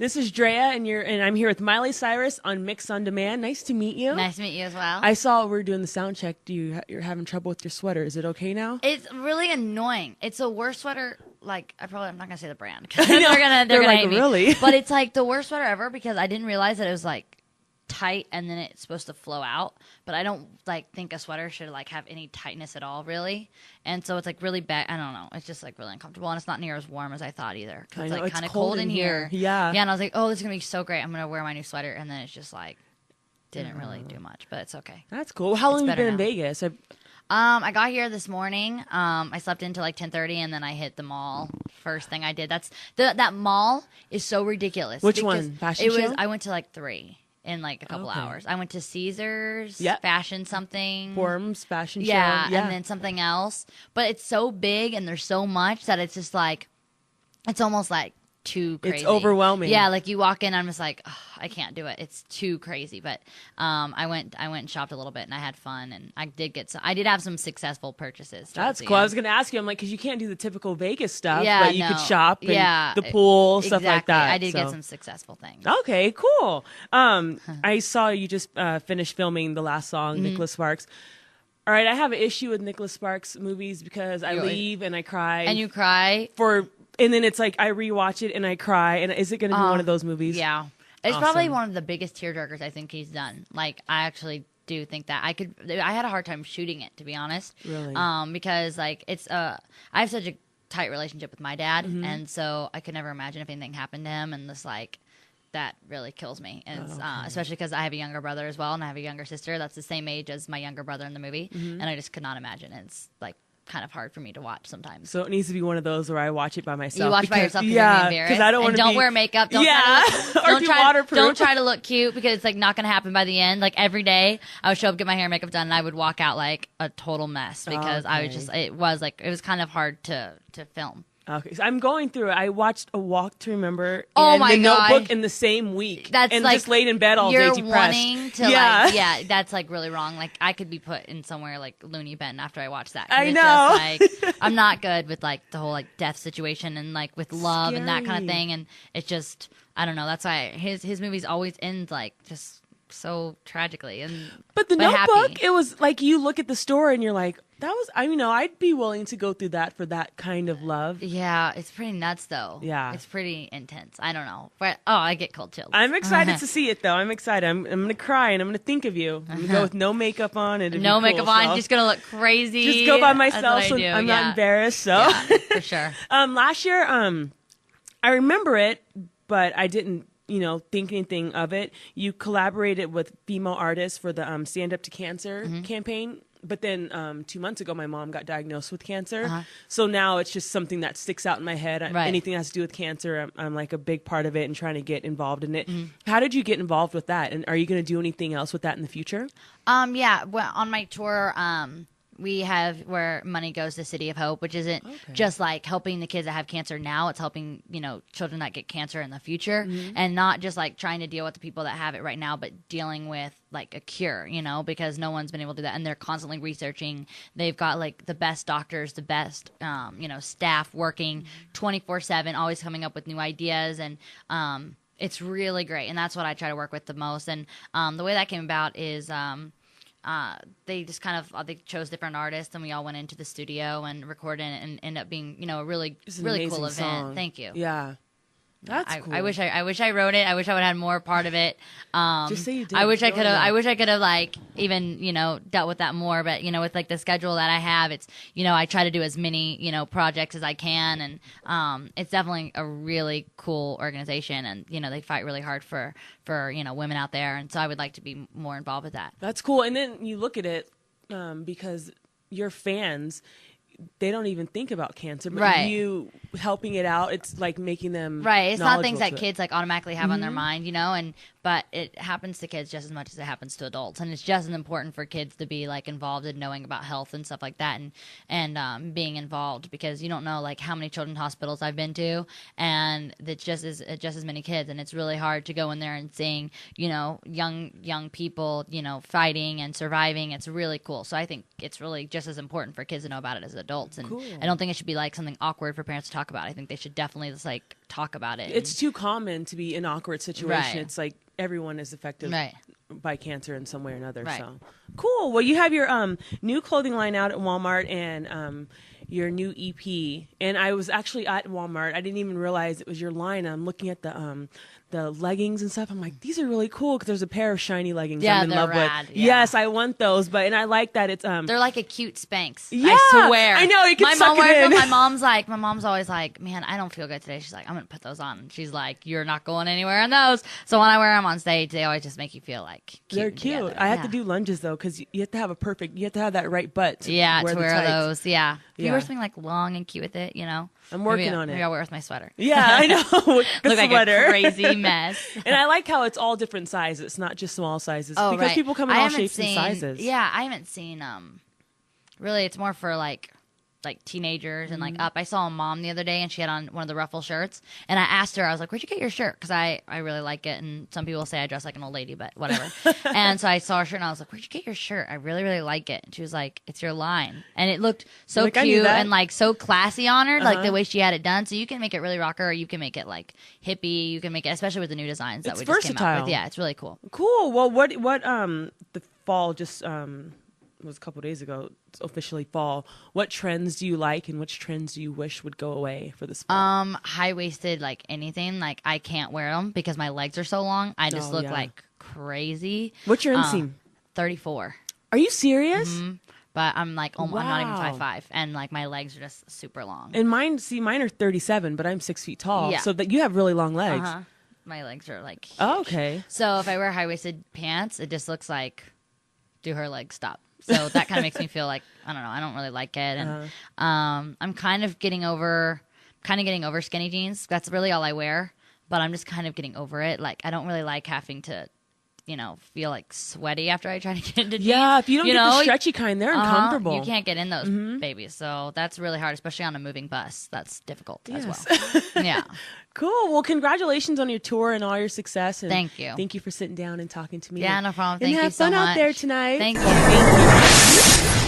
This is Drea, and I'm here with Miley Cyrus on Mix on Demand. Nice to meet you. Nice to meet you as well. I saw we're doing the sound check. You're having trouble with your sweater. Is it okay now? It's really annoying. It's a worst sweater. Like I'm not gonna say the brand. I know. They're gonna like, hate me. really? But it's like the worst sweater ever because I didn't realize that it was like tight and then it's supposed to flow out. But I don't think a sweater should have any tightness at all, really. And so it's really bad. I don't know. It's just really uncomfortable, and it's not near as warm as I thought either. I know, It's kind of cold in here. Yeah. Yeah, and I was like, oh, this is gonna be so great. I'm gonna wear my new sweater, and then it's just didn't really do much, but it's okay. That's cool. How long have you been in Vegas? I got here this morning. I slept until 10:30, and then I hit the mall. First thing I did. That mall is so ridiculous. Which one? Fashion show? I went to 3 in a couple hours. I went to Caesars, fashion something, Forms, fashion show, yeah, and then something else. But it's so big and there's so much that it's just it's almost too crazy. It's overwhelming. Yeah, you walk in, I'm just I can't do it. It's too crazy. But I went and shopped a little bit, and I had fun, and I did have some successful purchases. That's cool. I was going to ask you, because you can't do the typical Vegas stuff, yeah, but you could shop and the pool, stuff like that. I did get some successful things. Okay, cool. I saw you just finished filming the last song, Nicholas Sparks. All right, I have an issue with Nicholas Sparks movies because I leave and I cry. And you cry? And then it's I rewatch it and I cry. And is it going to be one of those movies? Yeah. It's probably one of the biggest tearjerkers I think he's done. I actually do think that I had a hard time shooting it, to be honest. Really? Because it's I have such a tight relationship with my dad, and so I could never imagine if anything happened to him, and this that really kills me. And especially because I have a younger brother as well, and I have a younger sister that's the same age as my younger brother in the movie, and I just could not imagine. It's kind of hard for me to watch sometimes. So it needs to be one of those where I watch it by myself. You watch by yourself because you're embarrassed. Because I don't want to don't wear makeup. Don't waterproof. Try to look cute because it's not going to happen by the end. Every day I would show up, get my hair and makeup done, and I would walk out like a total mess because I was just it was kind of hard to film. Okay, so I'm going through it. I watched A Walk to Remember and The Notebook in the same week. That's just laid in bed all day depressed. You're wanting to that's really wrong. I could be put in somewhere loony bin after I watch that. I know. Just, I'm not good with the whole death situation and with love and that kind of thing. And it's just I don't know. That's why his movies always end just so tragically. But The Notebook, happy. It was you look at the story and you're like, that was, I'd be willing to go through that for that kind of love. Yeah, it's pretty nuts, though. Yeah. It's pretty intense. I don't know. But, I get cold chills. I'm excited to see it, though. I'm excited. I'm going to cry, and I'm going to think of you. I'm going to go with no makeup on. No makeup on. Just going to look crazy. Just go by myself so I'm not embarrassed. So. Yeah, for sure. Last year, I remember it, but I didn't think anything of it. You collaborated with female artists for the Stand Up to Cancer campaign. But then 2 months ago, my mom got diagnosed with cancer. So now it's just something that sticks out in my head. Right. Anything that has to do with cancer, I'm a big part of it and trying to get involved in it. How did you get involved with that? And are you going to do anything else with that in the future? Yeah. Well, on my tour, we have where money goes to City of Hope, which isn't just helping the kids that have cancer now. It's helping, children that get cancer in the future and not just trying to deal with the people that have it right now, but dealing with a cure, because no one's been able to do that. And they're constantly researching. They've got the best doctors, the best, staff working 24/7, always coming up with new ideas. And, it's really great. And that's what I try to work with the most. And, the way that came about is, they just they chose different artists and we all went into the studio and recorded and ended up being, a really cool event. Song. Thank you. Yeah. That's cool. I wish I wrote it. I wish I would have had more part of it. Just say you did. I wish I could have even dealt with that more. But with the schedule that I have, it's I try to do as many projects as I can, and it's definitely a really cool organization, and they fight really hard for women out there, and so I would like to be more involved with that. That's cool. And then you look at it because your fans, they don't even think about cancer, but you helping it out, it's making them it's not things that it. Kids automatically have on their mind, but it happens to kids just as much as it happens to adults, and it's just as important for kids to be involved in knowing about health and stuff like that, and being involved, because you don't know how many children's hospitals I've been to, and it's just as many kids, and it's really hard to go in there and seeing young people fighting and surviving. It's really cool. So I think it's really just as important for kids to know about it as adults. adults, and I don't think it should be like something awkward for parents to talk about. I think they should definitely just like talk about it. It's too common to be in an awkward situation. It's like everyone is affected by cancer in some way or another. So cool. Well, you have your new clothing line out at Walmart and your new EP. And I was actually at Walmart. I didn't even realize it was your line. I'm looking at the leggings and stuff. I'm like, these are really cool because there's a pair of shiny leggings I'm in love rad. with. Yes, I want those. And I like that it's they're like a cute Spanx. Yeah, I swear. I know, you can my suck mom it wears in. them. My mom's always like, man, I don't feel good today. She's like, I'm gonna put those on. And she's like, you're not going anywhere in those. So when I wear them on stage, they always just make you feel like cute. They're cute. Together. I have to do lunges though because you have to have that right butt to wear those. Yeah. If you wear something like long and cute with it, you know. I'm working on it. Maybe I'll wear it with my sweater. Yeah, I know. Look like a crazy mess. And I like how it's all different sizes. It's not just small sizes. Oh, because people come in all shapes and sizes. Yeah, I haven't seen really it's more for like teenagers and like up. I saw a mom the other day and she had on one of the ruffle shirts and I asked her, I was like, where'd you get your shirt? Because I really like it, and some people say I dress like an old lady, but whatever. And so I saw her shirt and I was like, where'd you get your shirt? I really, really like it. And she was like, it's your line. And it looked so cute and like so classy on her, like the way she had it done. So you can make it really rocker or you can make it like hippie. You can make it, especially with the new designs that we just came out with. Yeah, it's really cool. Cool. Well, what the fall just was a couple of days ago. It's officially fall. What trends do you like and which trends do you wish would go away for this fall? High-waisted, like anything. Like I can't wear them because my legs are so long. I just look like crazy. What's your inseam? 34. Are you serious? Mm-hmm. But I'm like, I'm not even 5'5", and like my legs are just super long. And mine are 37, but I'm 6 feet tall, so that you have really long legs. My legs are like huge. Oh, okay. So if I wear high-waisted pants, it just looks like, do her legs stop? So that kind of makes me feel like, I don't know, I don't really like it. And I'm kind of getting over skinny jeans. That's really all I wear. But I'm just kind of getting over it. Like, I don't really like having to, feel like sweaty after I try to get into jeans. Yeah, if you don't get the stretchy kind, they're uncomfortable. You can't get in those babies. So that's really hard, especially on a moving bus. That's difficult as well. Yeah. Cool. Well, congratulations on your tour and all your success. And thank you. Thank you for sitting down and talking to me. Yeah, no problem. Thank you so much. And have fun out there tonight. Thank you.